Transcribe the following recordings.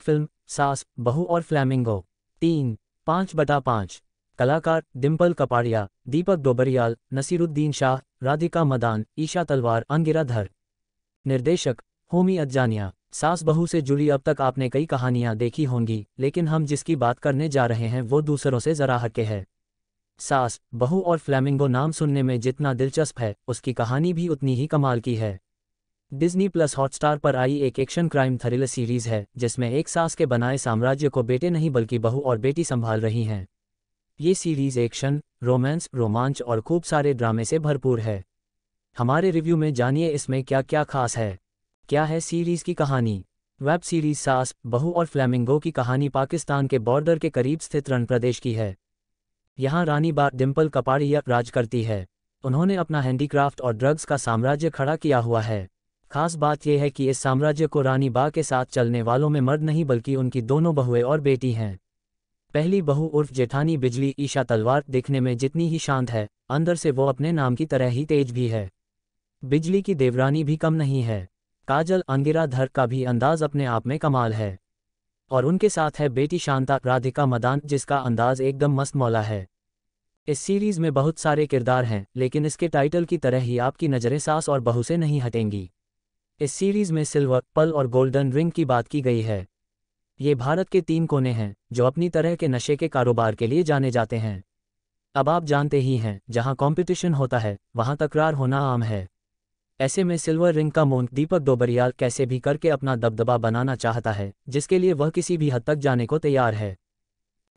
Film सास बहू और फ्लैमिंगो 3.5/5। कलाकार डिम्पल कपाड़िया, दीपक डोबरियाल, नसीरुद्दीन शाह, राधिका मदान, ईशा तलवार, अंगिरा धर। निर्देशक होमी अज्जानिया। सास बहू से जुड़ी अब तक आपने कई कहानियां देखी होंगी, लेकिन हम जिसकी बात करने जा रहे हैं वो दूसरों से जरा हटके है। सास बहू और फ्लैमिंगो नाम सुनने में जितना दिलचस्प है, उसकी कहानी भी उतनी ही कमाल की है। डिज्नी प्लस हॉटस्टार पर आई एक एक्शन क्राइम थ्रिलर सीरीज है जिसमें एक सास के बनाए साम्राज्य को बेटे नहीं बल्कि बहू और बेटी संभाल रही हैं। ये सीरीज एक्शन, रोमांस, रोमांच और खूब सारे ड्रामे से भरपूर है। हमारे रिव्यू में जानिए इसमें क्या क्या खास है। क्या है सीरीज की कहानी। वेब सीरीज सास बहू और फ्लैमिंगो की कहानी पाकिस्तान के बॉर्डर के करीब स्थित रण प्रदेश की है। यहाँ रानी बा डिम्पल कपाड़िया राज करती है। उन्होंने अपना हैंडीक्राफ्ट और ड्रग्स का साम्राज्य खड़ा किया हुआ है। खास बात यह है कि इस साम्राज्य को रानी बा के साथ चलने वालों में मर्द नहीं बल्कि उनकी दोनों बहुएं और बेटी हैं। पहली बहू उर्फ जेठानी बिजली ईशा तलवार दिखने में जितनी ही शांत है, अंदर से वो अपने नाम की तरह ही तेज भी है। बिजली की देवरानी भी कम नहीं है। काजल अंगिरा धर का भी अंदाज अपने आप में कमाल है। और उनके साथ है बेटी शांता राधिका मदान, जिसका अंदाज एकदम मस्त मौला है। इस सीरीज में बहुत सारे किरदार हैं, लेकिन इसके टाइटल की तरह ही आपकी नज़रें सास और बहू से नहीं हटेंगी। इस सीरीज में सिल्वर, पर्ल और गोल्डन रिंग की बात की गई है। ये भारत के 3 कोने हैं जो अपनी तरह के नशे के कारोबार के लिए जाने जाते हैं। अब आप जानते ही हैं, जहां कंपटीशन होता है वहां तकरार होना आम है। ऐसे में सिल्वर रिंग का मोंट दीपक डोबरियाल कैसे भी करके अपना दबदबा बनाना चाहता है, जिसके लिए वह किसी भी हद तक जाने को तैयार है।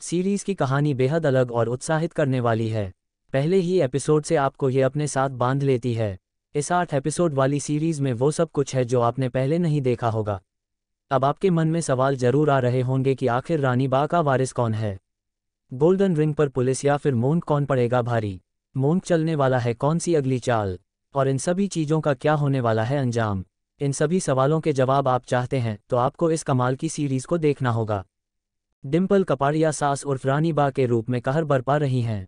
सीरीज की कहानी बेहद अलग और उत्साहित करने वाली है। पहले ही एपिसोड से आपको ये अपने साथ बांध लेती है। इस 8 एपिसोड वाली सीरीज में वो सब कुछ है जो आपने पहले नहीं देखा होगा। अब आपके मन में सवाल जरूर आ रहे होंगे कि आखिर रानी बा का वारिस कौन है। गोल्डन रिंग पर पुलिस या फिर मोंट कौन पड़ेगा भारी। मोंट चलने वाला है कौन सी अगली चाल, और इन सभी चीज़ों का क्या होने वाला है अंजाम। इन सभी सवालों के जवाब आप चाहते हैं तो आपको इस कमाल की सीरीज को देखना होगा। डिम्पल कपाड़िया सास उर्फ रानी बा के रूप में कहर बरपा रही हैं।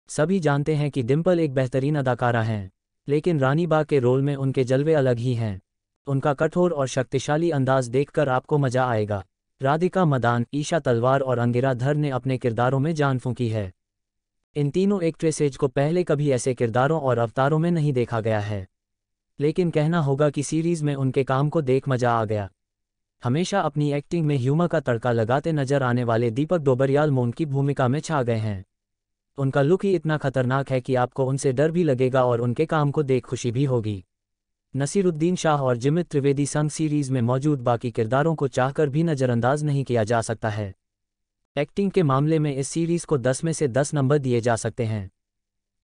सभी जानते हैं कि डिम्पल एक बेहतरीन अदाकारा हैं, लेकिन रानी बा के रोल में उनके जलवे अलग ही हैं। उनका कठोर और शक्तिशाली अंदाज देखकर आपको मजा आएगा। राधिका मदान, ईशा तलवार और अंगिरा धर ने अपने किरदारों में जान फूंकी है। इन तीनों एक्ट्रेसेज को पहले कभी ऐसे किरदारों और अवतारों में नहीं देखा गया है, लेकिन कहना होगा कि सीरीज में उनके काम को देख मजा आ गया। हमेशा अपनी एक्टिंग में ह्यूमर का तड़का लगाते नजर आने वाले दीपक डोबरियाल मोंट की भूमिका में छा गए हैं। उनका लुक ही इतना खतरनाक है कि आपको उनसे डर भी लगेगा और उनके काम को देख खुशी भी होगी। नसीरुद्दीन शाह और जिमित त्रिवेदी संग सीरीज में मौजूद बाकी किरदारों को चाहकर भी नज़रअंदाज नहीं किया जा सकता है। एक्टिंग के मामले में इस सीरीज को 10 में से 10 नंबर दिए जा सकते हैं।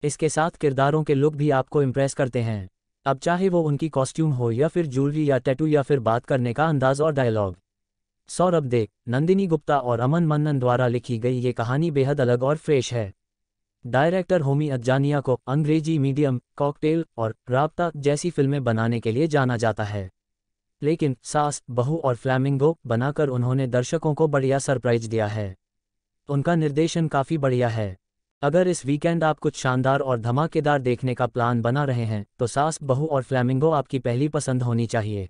इसके साथ किरदारों के लुक भी आपको इम्प्रेस करते हैं, अब चाहे वो उनकी कॉस्ट्यूम हो या फिर ज्वेलरी या टैटू या फिर बात करने का अंदाज और डायलॉग। सौरभ देव, नंदिनी गुप्ता और अमन मन्नन द्वारा लिखी गई ये कहानी बेहद अलग और फ्रेश है। डायरेक्टर होमी अज्जानिया को अंग्रेजी मीडियम, कॉकटेल और राब्ता जैसी फिल्में बनाने के लिए जाना जाता है, लेकिन सास बहू और फ्लैमिंगो बनाकर उन्होंने दर्शकों को बढ़िया सरप्राइज दिया है। उनका निर्देशन काफ़ी बढ़िया है। अगर इस वीकेंड आप कुछ शानदार और धमाकेदार देखने का प्लान बना रहे हैं तो सास बहू और फ्लैमिंगो आपकी पहली पसंद होनी चाहिए।